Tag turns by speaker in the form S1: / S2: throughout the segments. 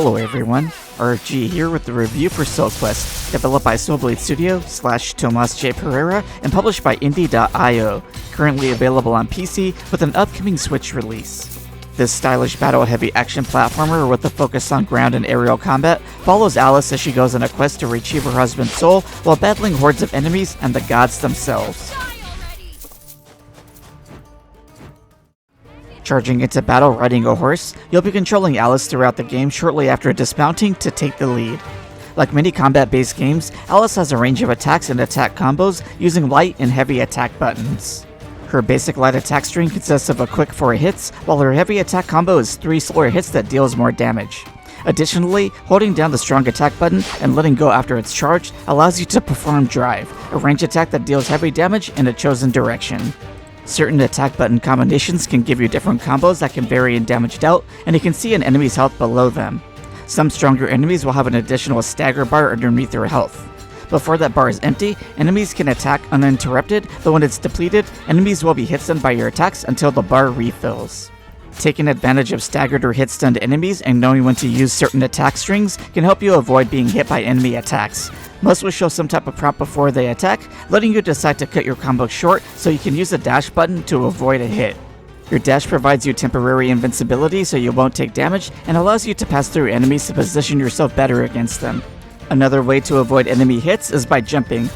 S1: Hello everyone, RFG here with the review for SoulQuest, developed by SoulBlade Studio / TomasJPereyra and published by Indie.io, currently available on PC with an upcoming Switch release. This stylish battle-heavy action platformer with a focus on ground and aerial combat follows Alys as she goes on a quest to retrieve her husband's soul while battling hordes of enemies and the gods themselves. Charging into battle riding a horse, you'll be controlling Alys throughout the game shortly after dismounting to take the lead. Like many combat-based games, Alys has a range of attacks and attack combos using light and heavy attack buttons. Her basic light attack string consists of a quick 4 hits, while her heavy attack combo is 3 slower hits that deals more damage. Additionally, holding down the strong attack button and letting go after it's charged allows you to perform Drive, a range attack that deals heavy damage in a chosen direction. Certain attack button combinations can give you different combos that can vary in damage dealt, and you can see an enemy's health below them. Some stronger enemies will have an additional stagger bar underneath their health. Before that bar is empty, enemies can attack uninterrupted, but when it's depleted, enemies will be hit-stunned by your attacks until the bar refills. Taking advantage of staggered or hit-stunned enemies and knowing when to use certain attack strings can help you avoid being hit by enemy attacks. Most will show some type of prompt before they attack, letting you decide to cut your combo short so you can use the dash button to avoid a hit. Your dash provides you temporary invincibility so you won't take damage and allows you to pass through enemies to position yourself better against them. Another way to avoid enemy hits is by jumping.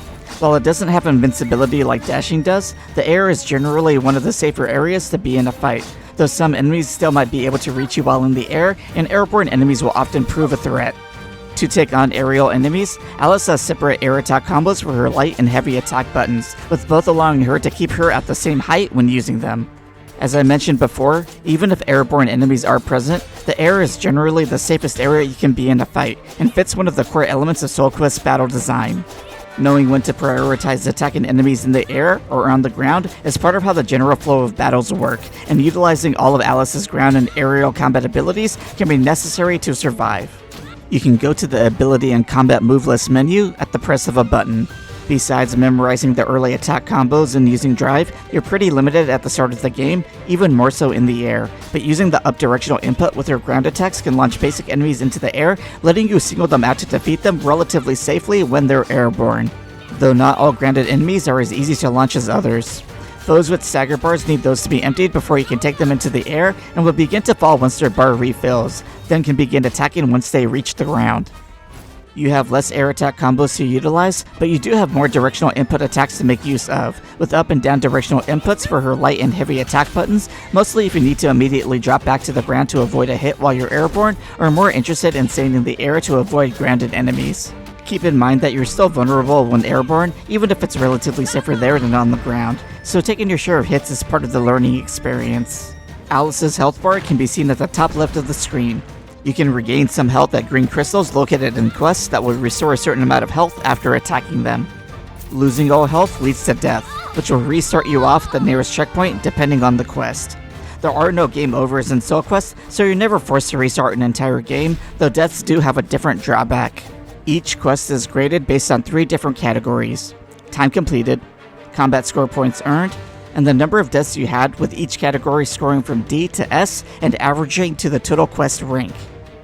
S1: While it doesn't have invincibility like dashing does, the air is generally one of the safer areas to be in a fight, though some enemies still might be able to reach you while in the air, and airborne enemies will often prove a threat. To take on aerial enemies, Alys has separate air attack combos for her light and heavy attack buttons, with both allowing her to keep her at the same height when using them. As I mentioned before, even if airborne enemies are present, the air is generally the safest area you can be in a fight, and fits one of the core elements of SoulQuest's battle design. Knowing when to prioritize attacking enemies in the air or on the ground is part of how the general flow of battles work, and utilizing all of Alys's ground and aerial combat abilities can be necessary to survive. You can go to the Ability and Combat Movelist menu at the press of a button. Besides memorizing the early attack combos and using Drive, you're pretty limited at the start of the game, even more so in the air, but using the up directional input with your ground attacks can launch basic enemies into the air, letting you single them out to defeat them relatively safely when they're airborne. Though not all grounded enemies are as easy to launch as others. Foes with stagger bars need those to be emptied before you can take them into the air, and will begin to fall once their bar refills, then can begin attacking once they reach the ground. You have less air attack combos to utilize, but you do have more directional input attacks to make use of, with up and down directional inputs for her light and heavy attack buttons, mostly if you need to immediately drop back to the ground to avoid a hit while you're airborne, or more interested in staying in the air to avoid grounded enemies. Keep in mind that you're still vulnerable when airborne, even if it's relatively safer there than on the ground, so taking your share of hits is part of the learning experience. Alys's health bar can be seen at the top left of the screen. You can regain some health at green crystals located in quests that will restore a certain amount of health after attacking them. Losing all health leads to death, which will restart you off the nearest checkpoint depending on the quest. There are no game overs in SoulQuest, so you're never forced to restart an entire game, though deaths do have a different drawback. Each quest is graded based on 3 different categories: time completed, combat score points earned, and the number of deaths you had, with each category scoring from D to S and averaging to the total quest rank.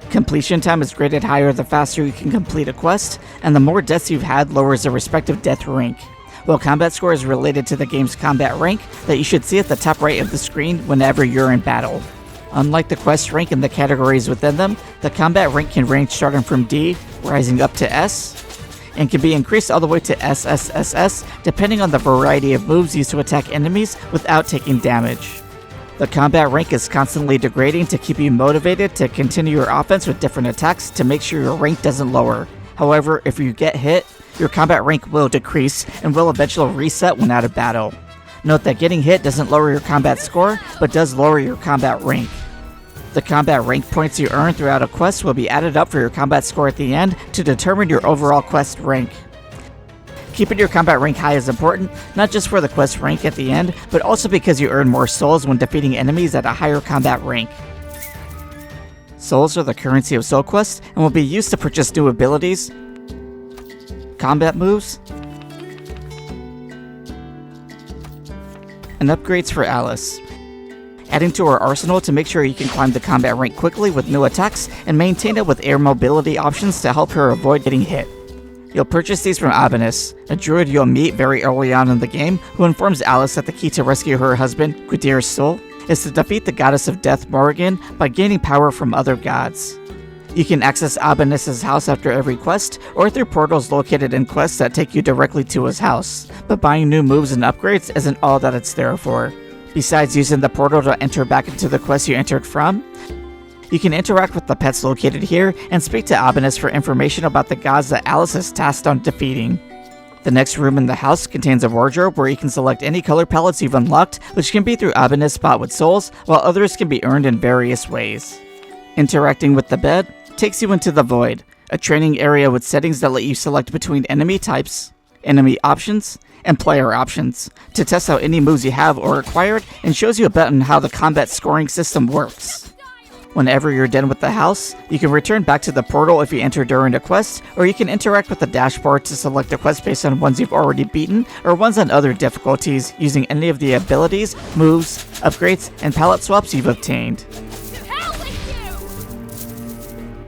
S1: Completion time is graded higher the faster you can complete a quest, and the more deaths you've had lowers the respective death rank, while combat score is related to the game's combat rank that you should see at the top right of the screen whenever you're in battle. Unlike the quest rank and the categories within them, the combat rank can range starting from D, rising up to S, and can be increased all the way to SSSS depending on the variety of moves used to attack enemies without taking damage. The combat rank is constantly degrading to keep you motivated to continue your offense with different attacks to make sure your rank doesn't lower. However, if you get hit, your combat rank will decrease and will eventually reset when out of battle. Note that getting hit doesn't lower your combat score, but does lower your combat rank. The combat rank points you earn throughout a quest will be added up for your combat score at the end to determine your overall quest rank. Keeping your combat rank high is important, not just for the quest rank at the end, but also because you earn more souls when defeating enemies at a higher combat rank. Souls are the currency of SoulQuest and will be used to purchase new abilities, combat moves, and upgrades for Alys. adding to her arsenal to make sure you can climb the combat rank quickly with new attacks and maintain it with air mobility options to help her avoid getting hit. You'll purchase these from Abanus, a druid you'll meet very early on in the game who informs Alys that the key to rescue her husband, Gwydre's soul, is to defeat the goddess of death Morrigan by gaining power from other gods. You can access Abanus' house after every quest, or through portals located in quests that take you directly to his house, but buying new moves and upgrades isn't all that it's there for. Besides using the portal to enter back into the quest you entered from, you can interact with the pets located here and speak to Abanus for information about the gods that Alys is tasked on defeating. The next room in the house contains a wardrobe where you can select any color palettes you've unlocked, which can be through Abanus bought with souls, while others can be earned in various ways. Interacting with the bed takes you into the Void, a training area with settings that let you select between enemy types, enemy options, and player options to test out any moves you have or acquired, and shows you a bit on how the combat scoring system works. Whenever you're done with the house, you can return back to the portal if you enter during a quest, or you can interact with the dashboard to select a quest based on ones you've already beaten, or ones on other difficulties, using any of the abilities, moves, upgrades, and palette swaps you've obtained.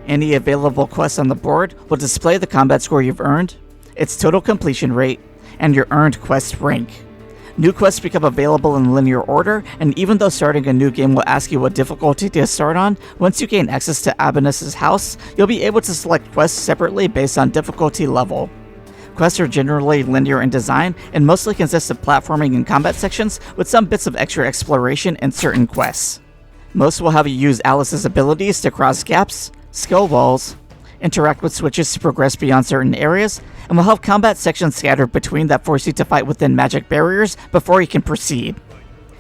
S1: Any available quests on the board will display the combat score you've earned, its total completion rate, and your earned quest rank. New quests become available in linear order, and even though starting a new game will ask you what difficulty to start on, once you gain access to Abanus' house, you'll be able to select quests separately based on difficulty level. Quests are generally linear in design, and mostly consist of platforming and combat sections, with some bits of extra exploration in certain quests. Most will have you use Alys' abilities to cross gaps, scale walls, interact with switches to progress beyond certain areas, and will have combat sections scattered between that force you to fight within magic barriers before you can proceed.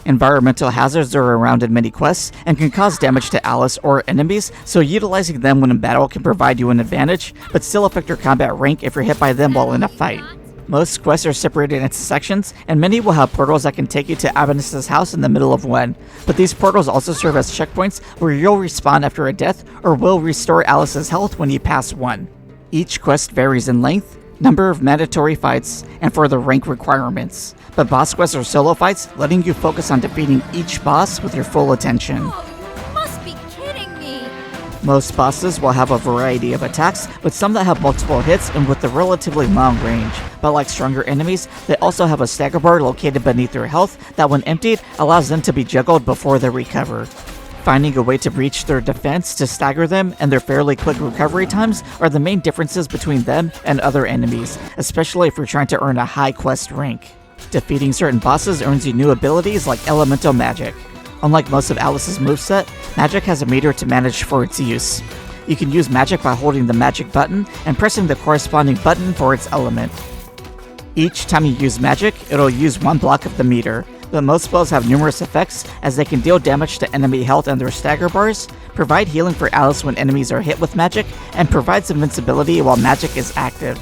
S1: Environmental hazards are around in many quests and can cause damage to Alys or enemies, so utilizing them when in battle can provide you an advantage, but still affect your combat rank if you're hit by them while in a fight. Most quests are separated into sections, and many will have portals that can take you to Abanus' house in the middle of one, but these portals also serve as checkpoints where you'll respawn after a death or will restore Alys' health when you pass one. Each quest varies in length, number of mandatory fights, and for the rank requirements, but boss quests are solo fights, letting you focus on defeating each boss with your full attention. Most bosses will have a variety of attacks, with some that have multiple hits and with a relatively long range, but like stronger enemies, they also have a stagger bar located beneath their health that when emptied allows them to be juggled before they recover. Finding a way to breach their defense to stagger them and their fairly quick recovery times are the main differences between them and other enemies, especially if you're trying to earn a high quest rank. Defeating certain bosses earns you new abilities like elemental magic. Unlike most of Alys' moveset, magic has a meter to manage for its use. You can use magic by holding the magic button and pressing the corresponding button for its element. Each time you use magic, it'll use one block of the meter, but most spells have numerous effects as they can deal damage to enemy health and their stagger bars, provide healing for Alys when enemies are hit with magic, and provides invincibility while magic is active.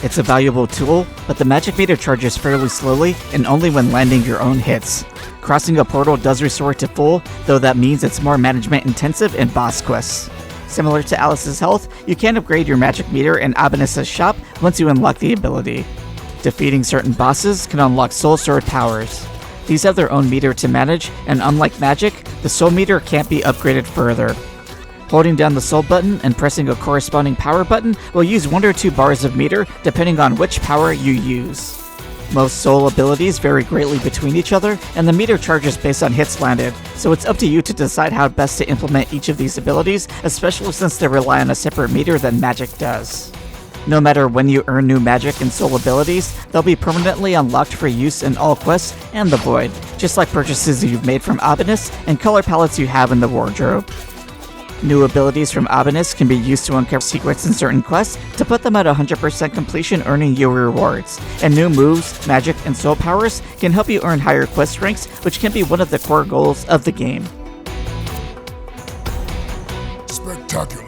S1: It's a valuable tool, but the magic meter charges fairly slowly and only when landing your own hits. Crossing a portal does restore it to full, though that means it's more management intensive in boss quests. Similar to Alys' health, you can upgrade your magic meter in Abanus' shop once you unlock the ability. Defeating certain bosses can unlock soul sword powers. These have their own meter to manage, and unlike magic, the soul meter can't be upgraded further. Holding down the soul button and pressing a corresponding power button will use 1 or 2 bars of meter depending on which power you use. Most soul abilities vary greatly between each other, and the meter charges based on hits landed, so it's up to you to decide how best to implement each of these abilities, especially since they rely on a separate meter than magic does. No matter when you earn new magic and soul abilities, they'll be permanently unlocked for use in all quests and the Void, just like purchases you've made from Abanus and color palettes you have in the wardrobe. New abilities from Abanus can be used to uncover secrets in certain quests to put them at 100% completion, earning you rewards, and new moves, magic, and soul powers can help you earn higher quest ranks, which can be one of the core goals of the game.
S2: Spectacular.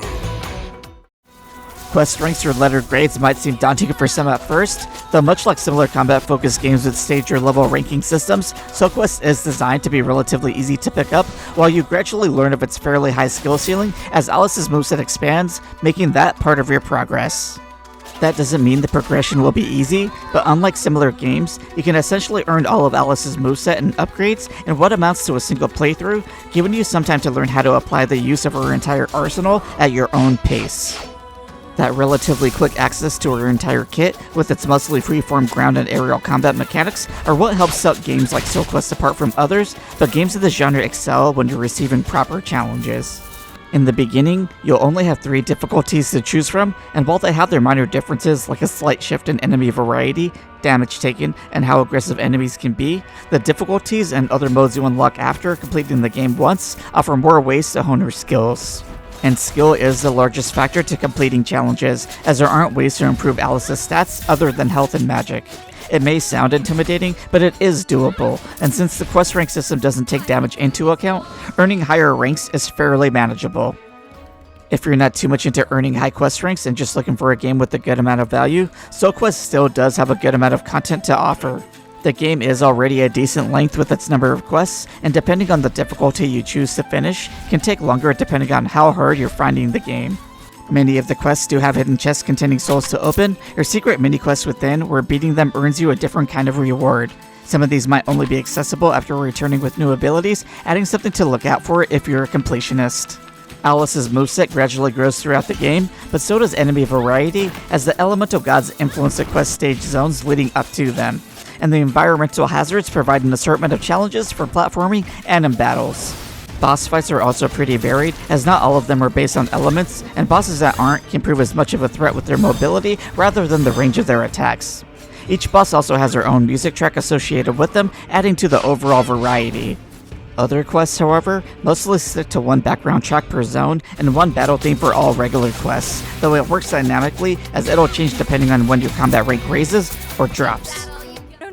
S1: Quest ranks or letter grades might seem daunting for some at first, though much like similar combat-focused games with stage or level ranking systems, SoulQuest is designed to be relatively easy to pick up, while you gradually learn of its fairly high skill ceiling as Alys' moveset expands, making that part of your progress. That doesn't mean the progression will be easy, but unlike similar games, you can essentially earn all of Alys's moveset and upgrades in what amounts to a single playthrough, giving you some time to learn how to apply the use of her entire arsenal at your own pace. That relatively quick access to her entire kit, with its mostly freeform ground and aerial combat mechanics, are what helps set games like SoulQuest apart from others, but games of the genre excel when you're receiving proper challenges. In the beginning, you'll only have 3 difficulties to choose from, and while they have their minor differences like a slight shift in enemy variety, damage taken, and how aggressive enemies can be, the difficulties and other modes you unlock after completing the game once offer more ways to hone your skills. And skill is the largest factor to completing challenges, as there aren't ways to improve Alys's stats other than health and magic. It may sound intimidating, but it is doable, and since the quest rank system doesn't take damage into account, earning higher ranks is fairly manageable. If you're not too much into earning high quest ranks and just looking for a game with a good amount of value, SoulQuest still does have a good amount of content to offer. The game is already a decent length with its number of quests, and depending on the difficulty you choose to finish, can take longer depending on how hard you're finding the game. Many of the quests do have hidden chests containing souls to open, or secret mini-quests within, where beating them earns you a different kind of reward. Some of these might only be accessible after returning with new abilities, adding something to look out for if you're a completionist. Alys's moveset gradually grows throughout the game, but so does enemy variety, as the elemental gods influence the quest stage zones leading up to them, and the environmental hazards provide an assortment of challenges for platforming and in battles. Boss fights are also pretty varied, as not all of them are based on elements, and bosses that aren't can prove as much of a threat with their mobility rather than the range of their attacks. Each boss also has their own music track associated with them, adding to the overall variety. Other quests, however, mostly stick to one background track per zone and one battle theme for all regular quests, though it works dynamically as it'll change depending on when your combat rank raises or drops.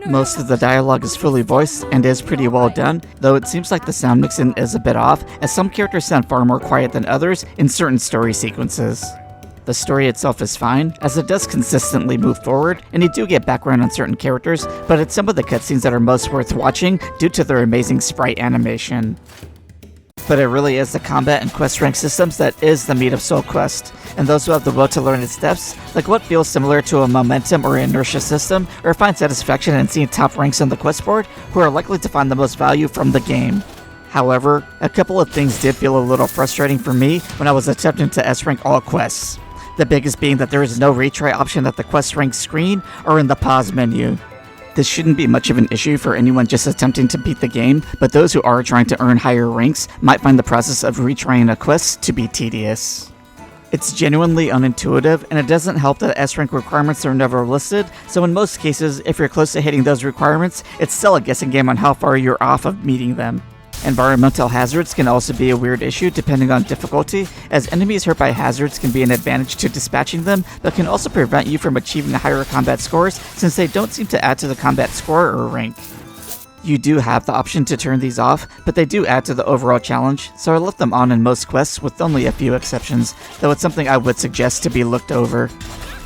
S1: Most of the dialogue is fully voiced and is pretty well done, though it seems like the sound mixing is a bit off, as some characters sound far more quiet than others in certain story sequences. The story itself is fine, as it does consistently move forward, and you do get background on certain characters, but it's some of the cutscenes that are most worth watching due to their amazing sprite animation. But it really is the combat and quest rank systems that is the meat of SoulQuest, and those who have the will to learn its depths, like what feels similar to a momentum or inertia system, or find satisfaction in seeing top ranks on the quest board, who are likely to find the most value from the game. However, a couple of things did feel a little frustrating for me when I was attempting to S-rank all quests. The biggest being that there is no retry option at the quest rank screen or in the pause menu. This shouldn't be much of an issue for anyone just attempting to beat the game, but those who are trying to earn higher ranks might find the process of retrying a quest to be tedious. It's genuinely unintuitive, and it doesn't help that S-rank requirements are never listed, so in most cases, if you're close to hitting those requirements, it's still a guessing game on how far you're off of meeting them. Environmental hazards can also be a weird issue depending on difficulty, as enemies hurt by hazards can be an advantage to dispatching them, but can also prevent you from achieving higher combat scores since they don't seem to add to the combat score or rank. You do have the option to turn these off, but they do add to the overall challenge, so I left them on in most quests with only a few exceptions, though it's something I would suggest to be looked over.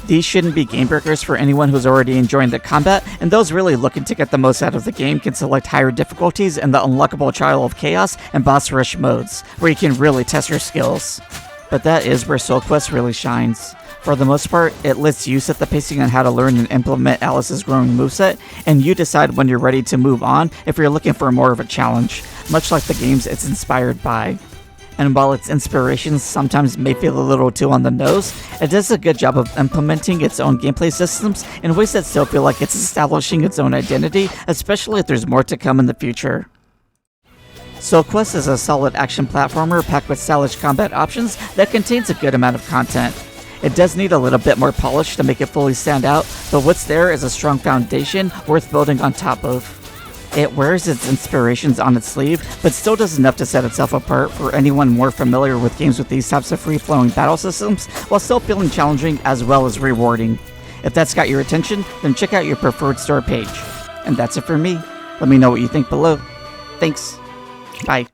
S1: These shouldn't be game breakers for anyone who's already enjoying the combat, and those really looking to get the most out of the game can select higher difficulties in the unlockable Trial of Chaos and Boss Rush modes, where you can really test your skills. But that is where SoulQuest really shines. For the most part, it lets you set the pacing on how to learn and implement Alys's growing moveset, and you decide when you're ready to move on if you're looking for more of a challenge, much like the games it's inspired by. And while its inspirations sometimes may feel a little too on the nose, it does a good job of implementing its own gameplay systems in ways that still feel like it's establishing its own identity, especially if there's more to come in the future. SoulQuest is a solid action platformer packed with stylish combat options that contains a good amount of content. It does need a little bit more polish to make it fully stand out, but what's there is a strong foundation worth building on top of. It wears its inspirations on its sleeve, but still does enough to set itself apart for anyone more familiar with games with these types of free-flowing battle systems, while still feeling challenging as well as rewarding. If that's got your attention, then check out your preferred store page. And that's it for me. Let me know what you think below. Thanks. Bye.